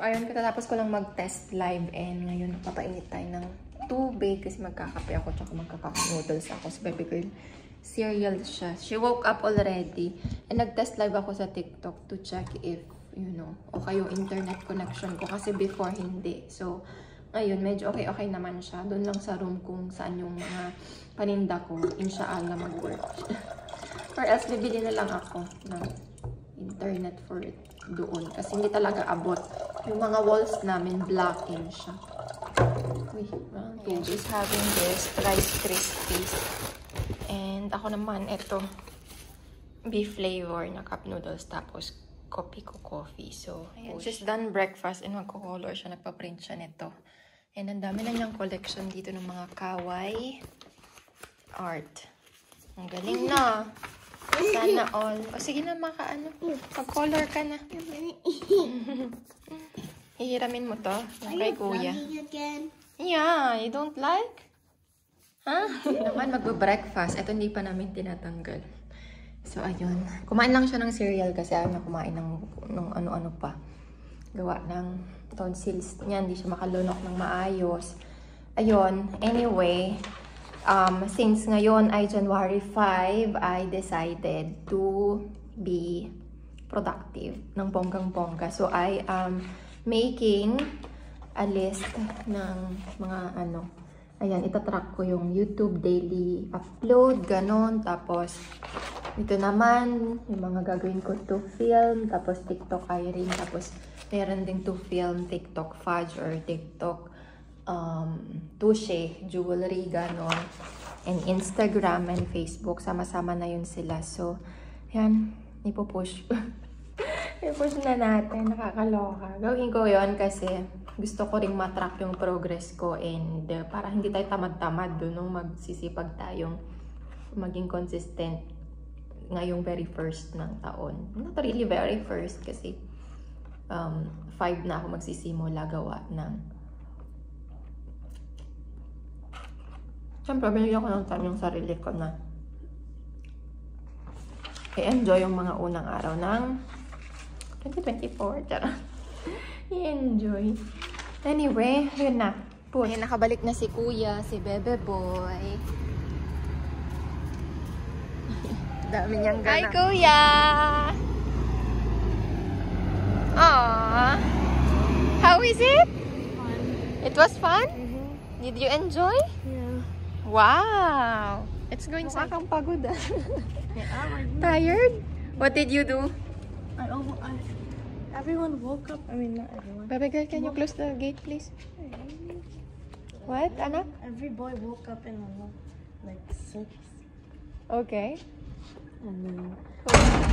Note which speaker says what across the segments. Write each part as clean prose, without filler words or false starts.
Speaker 1: So, ayun, katapos ko lang mag-test live and ngayon papainit tayo ng tubig kasi magkakape ako tsaka magkaka-noodles ako. So, baby girl, cereal siya. She woke up already and nag-test live ako sa TikTok to check if, you know, okay yung internet connection ko kasi before hindi. So, ngayon, medyo okay naman siya. Doon lang sa room kung saan yung mga paninda ko, inshallah mag-work. Or else, bibili na lang ako ng internet for it doon. Kasi hindi talaga abot. Yung mga walls namin, blacking siya. Wait, is having this Rice Krispies. And ako naman, ito, beef flavor na cup noodles. Tapos, coffee ko coffee. So, ayan, she's done breakfast and magko-color siya. Nagpa-print siya nito. And ang dami na niyang collection dito ng mga kawaii art. Ang galing na. Sana all. O sige na, pag-color ka na. Hihiramin mo to. Kay kuya. Yeah, you don't like? Ha? Naman magbe-breakfast. Ito hindi pa namin tinatanggal. So, ayun. Kumain lang siya ng cereal kasi ayaw na kumain ng ano-ano pa. Gawa ng tonsils niya. Hindi siya makalunok ng maayos. Ayun. Anyway, since ngayon ay January 5, I decided to be productive ng bonggang-bongga. So, I am making a list ng mga ayan, itatrack ko yung YouTube daily upload, ganon. Tapos, ito naman, yung mga gagawin ko to film. Tapos, TikTok Irene. Tapos, meron ding to film TikTok fudge or TikTok touche, jewelry, ganon. And Instagram and Facebook, sama-sama na yun sila. So, yan, ipupush. Ipush na natin, nakakaloka. Gawin ko yon kasi gusto ko ring matrack yung progress ko and para hindi tayo tamad-tamad doon nung magsisipag tayong maging consistent ngayong very first ng taon. Not really very first kasi 5 na ako magsisimula gawa ng siyempre, binigyan ko ng time yung sarili ko na i-enjoy yung mga unang araw ng 2024. Tara. I-enjoy. Anyway, yun na. Ayan, nakabalik na si Kuya, si Bebe Boy. Dami niyang gana. Hi, Kuya! Aww. How is it?
Speaker 2: Fun.
Speaker 1: It was fun? Did you enjoy?
Speaker 2: Yeah.
Speaker 1: Wow! Let's go inside. Nakakapagod ah. Tired? What did you do?
Speaker 2: Everyone woke up. I mean, not everyone.
Speaker 1: Baby girl, can you close the gate, please? What, anak?
Speaker 2: Every boy woke up in like 6.
Speaker 1: Okay.
Speaker 2: And then...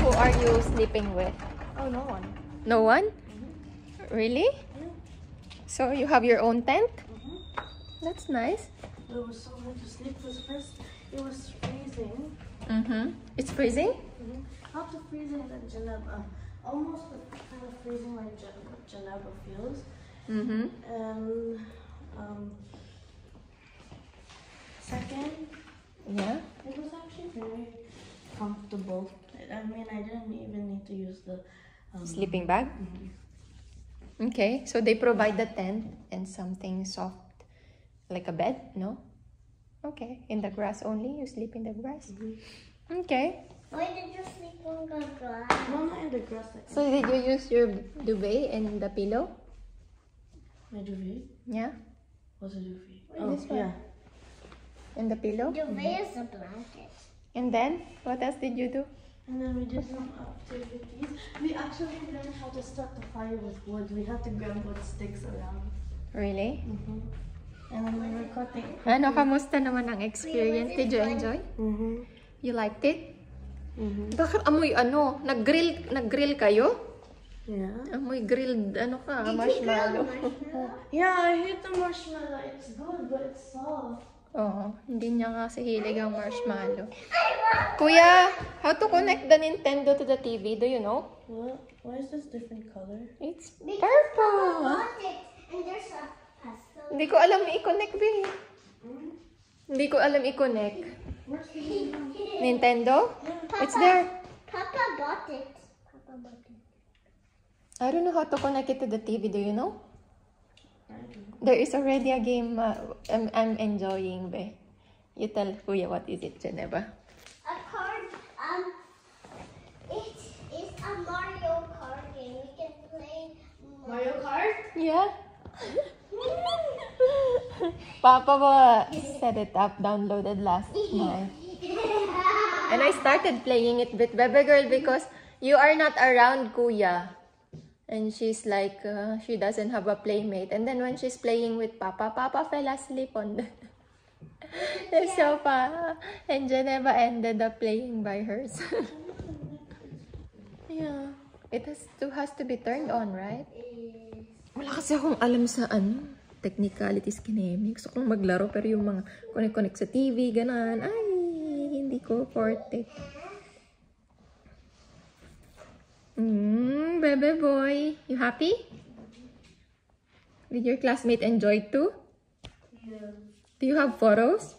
Speaker 1: Who are you sleeping with?
Speaker 2: Oh, no one.
Speaker 1: No one? Really?
Speaker 2: Yeah.
Speaker 1: So you have your own tent? That's nice.
Speaker 2: It was so hard to sleep because first it was freezing.
Speaker 1: It's freezing?
Speaker 2: Not the freezing that Geneva, almost the kind of freezing like Geneva feels. And second,
Speaker 1: Yeah.
Speaker 2: it was actually very comfortable. I mean, I didn't even need to use the
Speaker 1: Sleeping bag? Okay, so they provide the tent and something soft, like a bed, no? Okay, in the grass only? You sleep in the grass? Okay.
Speaker 3: Why did you sleep on the grass?
Speaker 2: No, not in the grass.
Speaker 1: So did you use your duvet and the pillow?
Speaker 2: My duvet?
Speaker 1: Yeah?
Speaker 2: What's a duvet?
Speaker 1: This one.
Speaker 2: Yeah.
Speaker 1: And the pillow?
Speaker 3: Duvet is a blanket.
Speaker 1: And then, what else did you do?
Speaker 2: And then we did some activities. We actually learned how to start the fire with wood. We had to grab wood sticks around.
Speaker 1: Really?
Speaker 2: And then we were cutting.
Speaker 1: Ano, kamusta naman ang experience? Did you enjoy? You liked it? Bakit amoy ano? Nag-grill kayo?
Speaker 2: Yeah.
Speaker 1: Amoy grilled, ano ka, marshmallow.
Speaker 2: Yeah, I hate the marshmallow. It's good, but it's soft.
Speaker 1: Oo, hindi niya kasi hilig ang marshmallow. Kuya, how to connect the Nintendo to the TV? Do you know?
Speaker 2: What? Why is this different color?
Speaker 1: It's
Speaker 3: I
Speaker 1: purple.
Speaker 3: bought it, and there's a pastel.
Speaker 1: Hindi ko alam i-connect, babe. Hindi ko alam i-connect.
Speaker 2: Where's the
Speaker 1: Nintendo? It's there.
Speaker 3: Papa bought it. Papa bought it.
Speaker 1: I don't know how to connect it to the TV. Do you know? There is already a game I'm enjoying, be. You tell Kuya what is it, Geneva?
Speaker 3: A card. It is a Mario Kart game. We can play
Speaker 2: Mario Kart?
Speaker 1: Yeah. Papa set it up, downloaded last night. And I started playing it with Bebe Girl because you are not around, Kuya. And she's like, she doesn't have a playmate. And then when she's playing with Papa, Papa fell asleep on the sofa. And Geneva ended up playing by herself. Yeah. It has to be turned on, right? Wala kasi akong alam sa technicalities kinemi. Gusto kong maglaro pero yung mga connect sa TV, ganan. Ay, hindi ko forte. Bebe boy. You happy? Did your classmate enjoy too?
Speaker 2: Yeah.
Speaker 1: Do you have photos?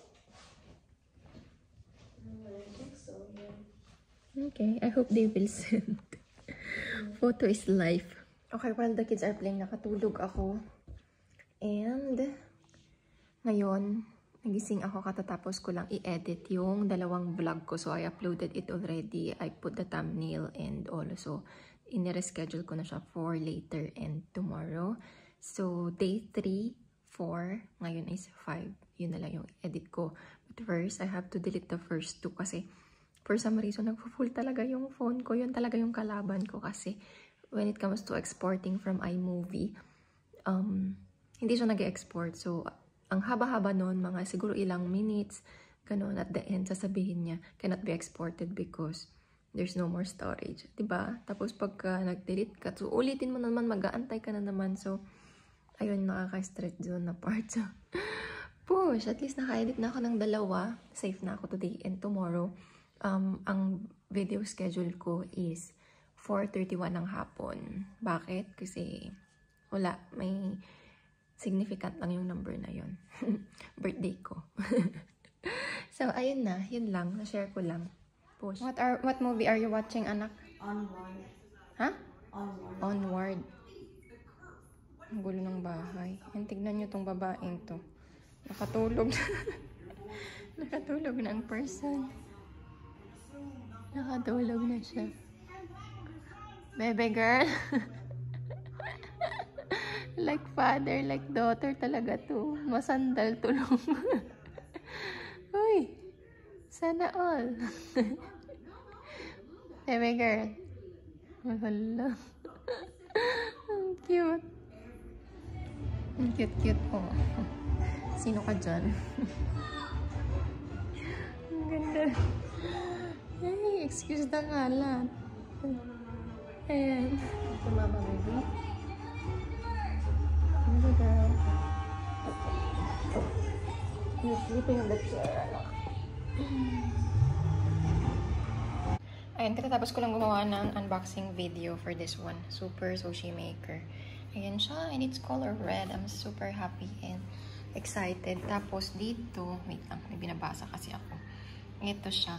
Speaker 2: I think so, yeah.
Speaker 1: Okay, I hope they will send. Photo is life. Okay, while the kids are playing, nakatulog ako. And ngayon, nagising ako katatapos ko lang i-edit yung dalawang vlog ko. So, I uploaded it already. I put the thumbnail and also in-reschedule ko na siya for later and tomorrow. So, day 3, 4, ngayon is 5. Yun na lang yung edit ko. But first, I have to delete the first 2 kasi for some reason, nagpo-full talaga yung phone ko. Yun talaga yung kalaban ko kasi when it comes to exporting from iMovie, hindi siya nag-export. So, ang haba-haba nun, mga siguro ilang minutes, ganun, at the end, sasabihin niya, cannot be exported because there's no more storage. Diba? Tapos pagka nag-delete ka, so ulitin mo naman, mag-aantay ka na naman. So, ayun, nakaka-stress zone na part. So, push, at least naka-edit na ako ng 2. Safe na ako today and tomorrow. Ang video schedule ko is 4:31 ng hapon. Bakit? Kasi wala, may significant lang yung number na yun. Birthday ko. So, ayun na. Yun lang. Na-share ko lang. Push. What movie are you watching, anak?
Speaker 2: Onward.
Speaker 1: Ha?
Speaker 2: Onward.
Speaker 1: Onward. Ang gulo ng bahay. And tignan nyo tong babaeng to. Nakatulog. Nakatulog na ang person. Nakatulog na siya. Bebe girl. Like father, like daughter talaga to. Masandal tulong. Uy. Sana all. Bebe girl. Mahala. Ang cute. Ang cute-cute po. Sino ka dyan? Ang ganda. Ay, excuse the ngalan. Ayan. Ito mama baby. Hello girl. You're sleeping on the chair. Ayan, katatapos ko lang gumawa ng unboxing video for this one. Super Sushi Maker. Ayan siya, and it's color red. I'm super happy and excited. Tapos dito, wait lang, may binabasa kasi ako. Ito siya.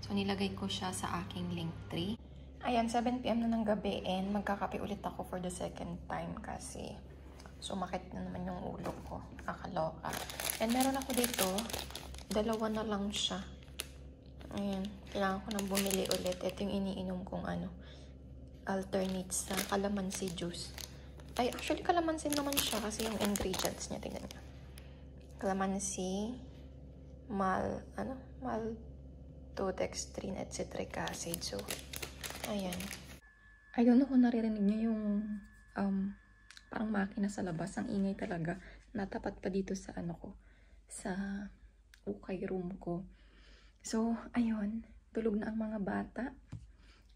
Speaker 1: So, nilagay ko siya sa aking Linktree. Ayan, 7 PM na ng gabi and magkakape ulit ako for the second time kasi sumakit na naman yung ulo ko. Nakakaloka. And meron ako dito, 2 na lang siya. Ayan, kailangan ko nang bumili ulit. Ito yung iniinom kong alternate sa calamansi juice. Ay, actually, calamansi naman siya kasi yung ingredients niya, tingnan niyo. Calamansi, maltodextrin, at citric acid. So, ayan. I don't know kung naririnig niyo yung parang makina sa labas. Ang ingay talaga. Natapat pa dito sa sa ukay room ko. So, ayun. Tulog na ang mga bata.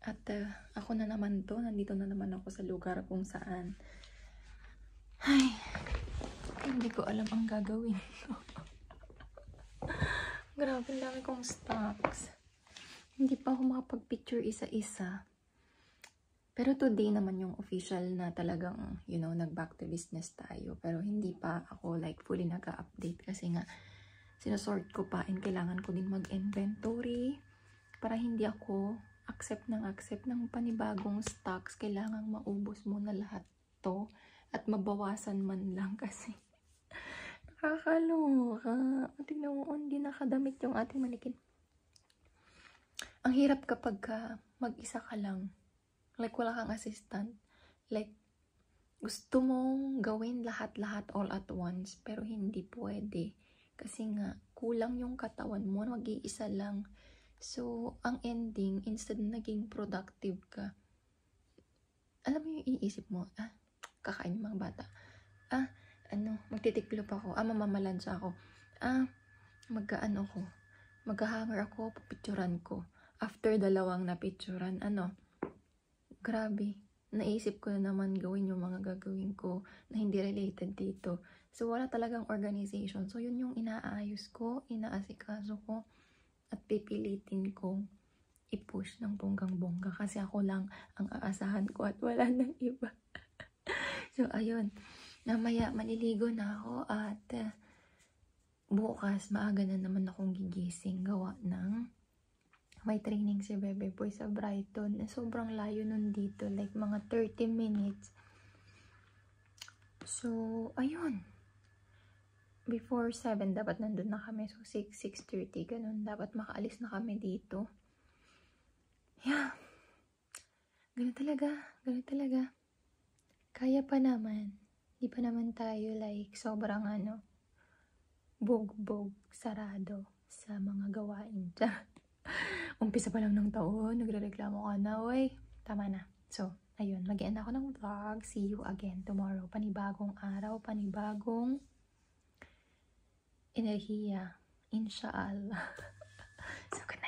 Speaker 1: At ako na naman to. Nandito na naman ako sa lugar kung saan. Ay, hindi ko alam ang gagawin ko. Grabe, ang dami kong stocks. Hindi pa ako makapag-picture isa-isa. Pero today naman yung official na talagang, you know, nag-back to business tayo. Pero hindi pa ako like fully nag-update kasi nga sinusort ko pa and kailangan ko din mag-inventory para hindi ako accept ng panibagong stocks. Kailangang maubos mo na lahat to at mabawasan man lang kasi nakakaloka. Tingnan mo, hindi nakadamit yung ating manikin. Ang hirap kapag mag-isa ka lang. Like, wala kang assistant. Like, gusto mong gawin lahat-lahat all at once, pero hindi pwede. Kasi nga, kulang yung katawan mo, mag-iisa lang. So, ang ending, instead na naging productive ka, alam mo yung iisip mo, kakain yung mga bata. Magtitiklop ako. Mamamalansya ako. Maghahanger ako, papicturan ko. After 2 napicturan, grabe. Naisip ko na naman gawin yung mga gagawin ko na hindi related dito. So, wala talagang organization. So, yun yung inaayos ko, inaasikaso ko, at pipilitin kong i-push ng bonggang-bongga kasi ako lang ang aasahan ko at wala nang iba. So, ayun. Namaya, maliligo na ako at bukas, maaga na naman akong gigising gawa ng may training si Bebe Boy sa Brighton. Sobrang layo nun dito. Like, mga 30 minutes. So, ayun. Before 7, dapat nandun na kami. So, 6:30, ganun. Dapat makaalis na kami dito. Yeah. Ganun talaga. Kaya pa naman. Di pa naman tayo, like, sobrang bugbog, sarado sa mga gawain. Umpisa pa lang ng taon, nagrereklamo ka na, uy, tama na. So, ayun, mag-end ako ng vlog. See you again tomorrow. Panibagong araw, panibagong enerhiya. Insha'Allah. So, good night.